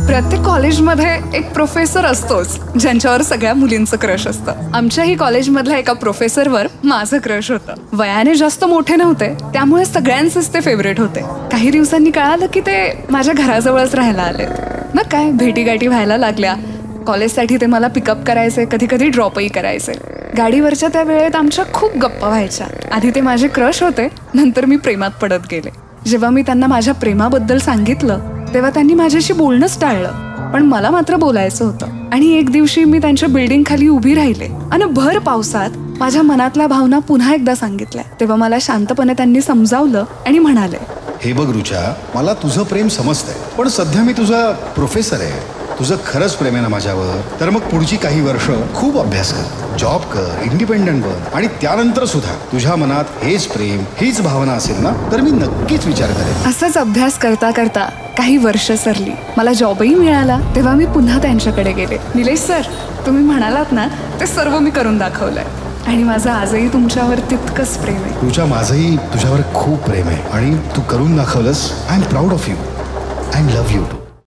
प्रत्येक कॉलेजमध्ये एक प्रोफेसर असतोच ज्यांच्यावर सगळ्या मुलींचं क्रश असतं. आमच्याही कॉलेजमधल्या एका प्रोफेसरवर माझं क्रश होतं. वयाने जास्त मोठे नव्हते, त्यामुळे सगळ्यांचेच ते फेवरेट होते. काही दिवसांनी कळालं की ते माझ्या घराजवळच राहायला आले. मग काय भेटीगाठी व्हायला लागल्या. कॉलेजसाठी ते मला पिकअप करायचे, कधी कधी ड्रॉपही करायचे. गाडीवरच्या त्या वेळेत आमच्या खूप गप्पा व्हायच्या. आधी ते माझे क्रश होते, नंतर मी प्रेमात पडत गेले. जेव्हा मी त्यांना माझ्या प्रेमाबद्दल सांगितलं तेव्हा त्यांनी माझ्याशी बोलणंच टाळलं, पण मला मात्र बोलायचं होतं. आणि एक दिवशी मी त्यांच्या बिल्डिंग खाली उभी राहिले आणि भर पावसात माझ्या मनातल्या भावना पुन्हा एकदा सांगितल्या. तेव्हा मला शांतपणे त्यांनी समजावलं आणि म्हणाले, हे बघ रुचा, मला तुझं प्रेम समजतंय, पण सध्या मी तुझा प्रोफेसर आहे. तुझं खरंच प्रेम आहे ना माझ्यावर, तर मग पुढची काही वर्ष खूप अभ्यास कर, जॉब कर, इंडिपेंडंट बन, आणि त्यानंतर सुद्धा तुझ्या मनात हेच प्रेम, हीच भावना असेल ना, तर मी नक्कीच विचार करेन. असंच अभ्यास करता करता काही वर्ष सरली. मला जॉबही मिळाला. तेव्हा मी पुन्हा त्यांच्याकडे गेले. निलेश सर, तुम्ही म्हणालात ना, ते सर्व मी करून दाखवलंय आणि माझं आजही तुमच्यावर तितकंच प्रेम आहे. तुझ्या माझंही तुझ्यावर खूप प्रेम आहे आणि तू करून दाखवलंस. I am proud of you. I love you to.